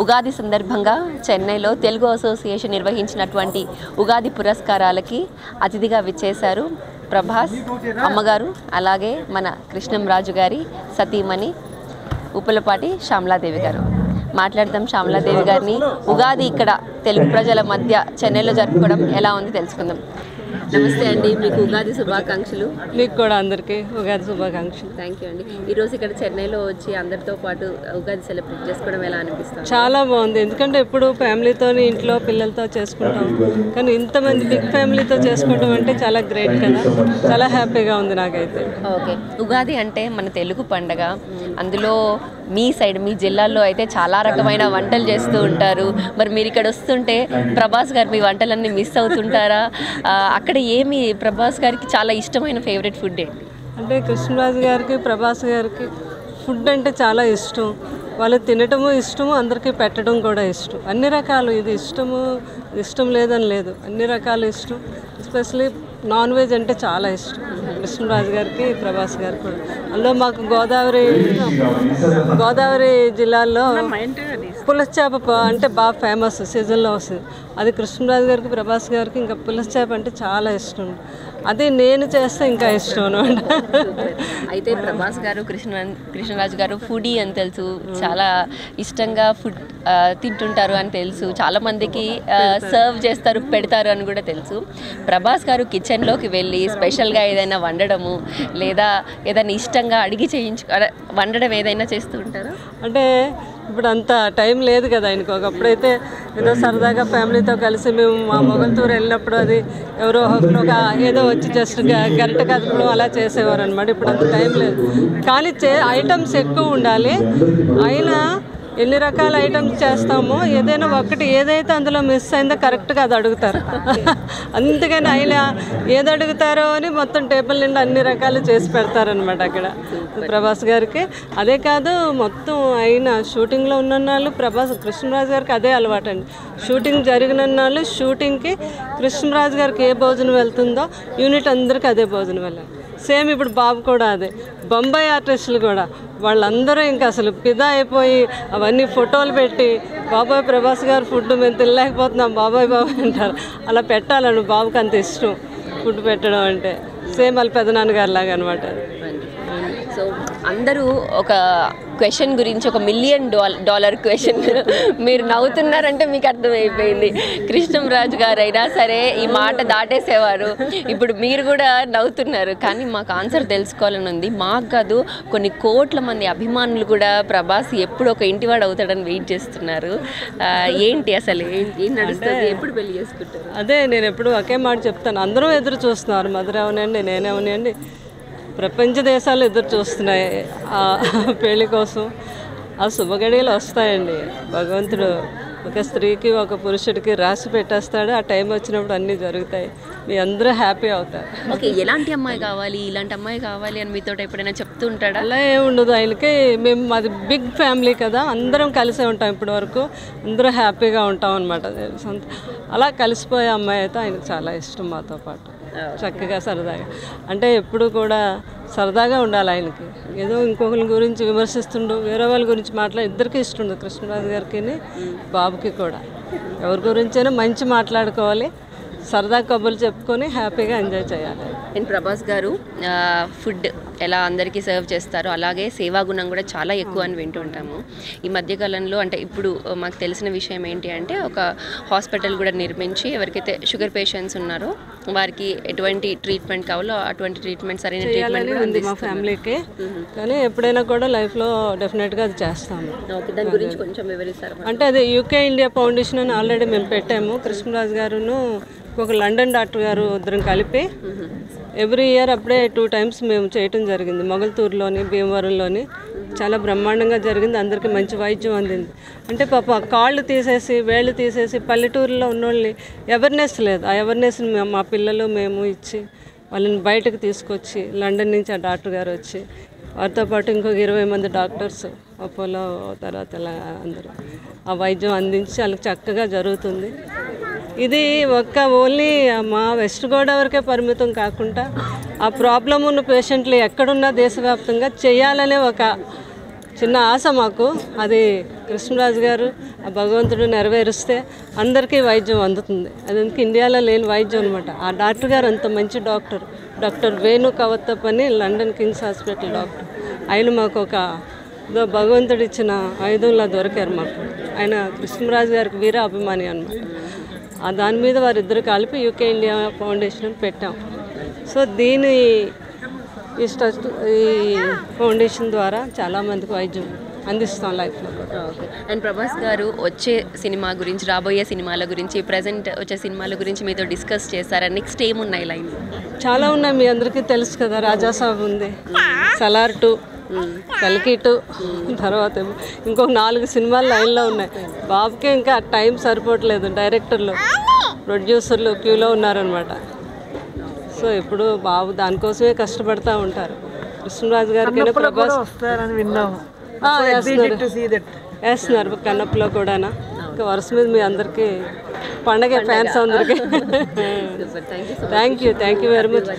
ఉగాది సందర్భంగా చెన్నైలో తెలుగు అసోసియేషన్ నిర్వహించినటువంటి ఉగాది పురస్కారాలకి అతిథిగా విచ్చేశారు ప్రభాస్ అమ్మగారు, అలాగే మన కృష్ణంరాజు గారి సతీమణి ఉప్పలపాటి శ్యామలాదేవి గారు. మాట్లాడదాం శ్యామలాదేవి గారిని. ఉగాది ఇక్కడ తెలుగు ప్రజల మధ్య చెన్నైలో జరుపుకోవడం ఎలా ఉంది తెలుసుకుందాం. నమస్తే అండి, మీకు ఉగాది శుభాకాంక్షలు. మీకు కూడా అందరికీ ఉగాది శుభాకాంక్షలు. థ్యాంక్ యూ అండి. ఈరోజు ఇక్కడ చెన్నైలో వచ్చి అందరితో పాటు ఉగాది సెలబ్రేట్ చేసుకోవడం ఎలా అనిపిస్తుంది? చాలా బాగుంది, ఎందుకంటే ఎప్పుడు ఫ్యామిలీతో ఇంట్లో పిల్లలతో చేసుకుంటాం, కానీ ఇంతమంది బిగ్ ఫ్యామిలీతో చేసుకోవడం అంటే చాలా గ్రేట్ కదా, చాలా హ్యాపీగా ఉంది నాకైతే. ఓకే, ఉగాది అంటే మన తెలుగు పండగ. అందులో మీ సైడ్ మీ జిల్లాల్లో అయితే చాలా రకమైన వంటలు చేస్తూ ఉంటారు. మరి మీరు ఇక్కడ వస్తుంటే ప్రభాస్ గారు మీ వంటలన్నీ మిస్ అవుతుంటారా? అక్కడ ఏమి ప్రభాస్ గారికి చాలా ఇష్టమైన ఫేవరెట్ ఫుడ్ ఏంటి? అంటే కృష్ణరాజు గారికి ప్రభాస్ గారికి ఫుడ్ అంటే చాలా ఇష్టం. వాళ్ళు తినటము ఇష్టము, అందరికీ పెట్టడం కూడా ఇష్టం. అన్ని రకాలు, ఇది ఇష్టము ఇష్టం లేదని లేదు, అన్ని రకాలు ఇష్టం. ఎస్పెషలీ నాన్ వెజ్ అంటే చాలా ఇష్టం కృష్ణరాజు గారికి ప్రభాస్ గారికి కూడా. అందులో మాకు గోదావరి జిల్లాలో పులస చేప అంటే బాగా ఫేమస్, సీజన్లో వస్తుంది. అది కృష్ణరాజు గారికి ప్రభాస్ గారికి ఇంకా పులస చేప అంటే చాలా ఇష్టం. అది నేను చేస్తే ఇంకా ఇష్టం అనమాట. అయితే ప్రభాస్ గారు కృష్ణరాజు గారు ఫుడీ అని తెలుసు, చాలా ఇష్టంగా ఫుడ్ తింటుంటారు అని తెలుసు. చాలామందికి సర్వ్ చేస్తారు, పెడతారు అని కూడా తెలుసు. ప్రభాస్ గారు కిచెన్లోకి వెళ్ళి స్పెషల్గా ఏదైనా వండడము లేదా ఏదైనా ఇష్టంగా అడిగి వండడం ఏదైనా చేస్తూ ఉంటారా? అంటే ఇప్పుడు అంత టైం లేదు కదా ఆయనకు. ఒకప్పుడైతే ఏదో సరదాగా ఫ్యామిలీతో కలిసి మేము మా మొగల్తూరు వెళ్ళినప్పుడు అది ఎవరో ఒకరు ఏదో వచ్చి జస్ట్ గరిట కదపడం అలా చేసేవారు అనమాట. ఇప్పుడు అంత టైం లేదు, కానీ ఐటమ్స్ ఎక్కువ ఉండాలి. అయినా ఎన్ని రకాల ఐటమ్స్ చేస్తామో ఏదైనా ఒకటి ఏదైతే అందులో మిస్ అయిందో కరెక్ట్గా అది అడుగుతారు. అందుకని ఆయన ఏది అడుగుతారో అని మొత్తం టేబుల్ నిండా అన్ని రకాలు చేసి పెడతారనమాట అక్కడ ప్రభాస్ గారికి. అదే కాదు, మొత్తం ఆయన షూటింగ్లో ఉన్నన్నాళ్ళు కృష్ణరాజు గారికి అదే అలవాటు అండి. షూటింగ్ జరిగినన్నాళ్ళు షూటింగ్కి కృష్ణరాజు గారికి ఏ భోజనం వెళ్తుందో యూనిట్ అందరికీ అదే భోజనం వెళ్ళాలి. సేమ్ ఇప్పుడు బాబు కూడా అదే. బొంబాయి ఆర్టిస్టులు కూడా వాళ్ళందరూ ఇంకా అసలు ఫిదా అయిపోయి అవన్నీ ఫోటోలు పెట్టి బాబాయ్ ప్రభాస్ గారు ఫుడ్ మేము తినలేకపోతున్నాం బాబాయ్ అంటారు. అలా పెట్టాలని బాబుకి అంత ఇష్టం ఫుడ్ పెట్టడం అంటే. సేమ్ వాళ్ళ పెదనాన్నగారు లాగా అనమాట. సో అందరూ ఒక క్వశ్చన్ గురించి, ఒక $1 మిలియన్ క్వశ్చన్, మీరు నవ్వుతున్నారంటే మీకు అర్థమైపోయింది. కృష్ణంరాజు గారు అయినా సరే ఈ మాట దాటేసేవారు, ఇప్పుడు మీరు కూడా నవ్వుతున్నారు. కానీ మాకు ఆన్సర్ తెలుసుకోవాలని ఉంది. మాకు కాదు, కొన్ని కోట్ల మంది అభిమానులు కూడా ప్రభాస్ ఎప్పుడు ఒక ఇంటివాడు అవుతాడని వెయిట్ చేస్తున్నారు. ఏంటి అసలు ఏం నడుస్తుంది, ఎప్పుడు పెళ్లి చేసుకుంటారు? అదే నేను ఎప్పుడు ఒకే మాట చెప్తాను, అందరూ ఎదురు చూస్తున్నారు. మధుర అవనండి, నేనే అవనండి, ప్రపంచ దేశాలు ఎదురు చూస్తున్నాయి ఆ పెళ్లి కోసం. ఆ శుభగడియలు వస్తాయండి. భగవంతుడు ఒక స్త్రీకి ఒక పురుషుడికి రాసి పెట్టేస్తాడు. ఆ టైం వచ్చినప్పుడు అన్నీ జరుగుతాయి, మీ అందరూ హ్యాపీ అవుతారు. ఓకే, ఎలాంటి అమ్మాయి కావాలి, ఇలాంటి అమ్మాయి కావాలి అని మీతో ఎప్పుడైనా చెప్తూ ఉంటాడా? అలా ఏముండదు ఆయనకి. మేము మాది బిగ్ ఫ్యామిలీ కదా, అందరం కలిసే ఉంటాం ఇప్పటి వరకు, అందరూ హ్యాపీగా ఉంటాం అనమాట. అలా కలిసిపోయే అమ్మాయి అయితే ఆయనకు చాలా ఇష్టం. మాతో పాటు చక్కగా సరదాగా, అంటే ఎప్పుడు కూడా సరదాగా ఉండాలి ఆయనకి. ఏదో ఇంకొకరి గురించి విమర్శిస్తుండు, వేరే వాళ్ళ గురించి ఇద్దరికి ఇష్టం ఉండదు. కృష్ణరాజు గారికి బాబుకి కూడా ఎవరి గురించైనా మంచి మాట్లాడుకోవాలి, సరదా కబుర్లు చెప్పుకొని హ్యాపీగా ఎంజాయ్ చేయాలి. అండ్ ప్రభాస్ గారు ఫుడ్ ఎలా అందరికీ సర్వ్ చేస్తారో అలాగే సేవాగుణం కూడా చాలా ఎక్కువ అని వింటూ ఉంటాము. ఈ మధ్యకాలంలో అంటే ఇప్పుడు మాకు తెలిసిన విషయం ఏంటి అంటే ఒక హాస్పిటల్ కూడా నిర్మించి ఎవరికైతే షుగర్ పేషెంట్స్ ఉన్నారో వారికి ఎటువంటి ట్రీట్మెంట్ కావాలో అటువంటి ట్రీట్మెంట్, సరైన ట్రీట్మెంట్ ఉంది మా ఫ్యామిలీకి. కానీ ఎప్పుడైనా కూడా లైఫ్లో డెఫినెట్గా అది చేస్తాము. దాని గురించి కొంచెం వివరిస్తారు. అంటే అదే UK ఇండియా ఫౌండేషన్ అని ఆల్రెడీ మేము పెట్టాము. కృష్ణరాజు గారును ఒక లండన్ డాక్టర్ గారు ఇద్దరం కలిపి ఎవ్రీ ఇయర్ అప్పుడే 2 times మేము చేయటం జరిగింది. మొగల్తూరులోని, భీమవరంలోని చాలా బ్రహ్మాండంగా జరిగింది. అందరికీ మంచి వైద్యం అందింది. అంటే పాప కాళ్ళు తీసేసి వేళ్ళు తీసేసి పల్లెటూరులో ఉన్నోళ్ళని అవేర్నెస్ లేదు. ఆ అవేర్నెస్ని మా పిల్లలు మేము ఇచ్చి వాళ్ళని బయటకు తీసుకొచ్చి లండన్ నుంచి ఆ డాక్టర్ గారు వచ్చి వారితో పాటు ఇంకొక 20 మంది డాక్టర్స్ అపోలో తర్వాత అందరూ ఆ వైద్యం అందించి వాళ్ళకి చక్కగా జరుగుతుంది. ఇది ఓన్లీ మా వెస్ట్ గోదావరికే పరిమితం కాకుండా ఆ ప్రాబ్లం ఉన్న పేషెంట్లు ఎక్కడున్నా దేశవ్యాప్తంగా చేయాలనే ఒక చిన్న ఆశ మాకు. అది కృష్ణరాజు గారు ఆ భగవంతుడు నెరవేరిస్తే అందరికీ వైద్యం అందుతుంది. అది ఇండియాలో లేని వైద్యం అనమాట. ఆ డాక్టర్ గారు అంత మంచి డాక్టర్, డాక్టర్ వేణు కవత్తప్ అని లండన్ కింగ్స్ హాస్పిటల్ డాక్టర్. ఆయన మాకు ఒక ఏదో భగవంతుడు ఇచ్చిన ఆయుధంలా దొరికారు మాకు. ఆయన కృష్ణరాజు గారికి వీర అభిమాని అనమాట. దాని మీద వారిద్దరు కలిపి యూకే ఇండియా ఫౌండేషన్ పెట్టాం. సో ఈ ఫౌండేషన్ ద్వారా చాలామందికి వైద్యం అందిస్తాం లైఫ్లో. ఓకే. అండ్ ప్రభాస్ గారు వచ్చే సినిమా గురించి, రాబోయే సినిమాల గురించి, ప్రజెంట్ వచ్చే సినిమాల గురించి మీతో డిస్కస్ చేస్తారా? నెక్స్ట్ ఏమున్నాయి లైన్? చాలా ఉన్నాయి, మీ అందరికీ తెలుసు కదా. రాజాసాబ్ ఉంది, సలార్ 2, కల్కి 2, తర్వాత ఇంకొక 4 సినిమాలు లైన్లో ఉన్నాయి. బాబుకి ఇంకా టైం సరిపోవట్లేదు. డైరెక్టర్లు, ప్రొడ్యూసర్లు క్యూలో ఉన్నారనమాట. సో ఇప్పుడు బాబు దానికోసమే కష్టపడతా ఉంటారు. కృష్ణరాజు గారికి ప్రభాస్ వేస్తున్నారు కన్నప్పలో కూడా. ఇంకా వరుస మీద మీ అందరికీ పండగ ఫ్యాన్స్ అందరికీ. Thank you very much.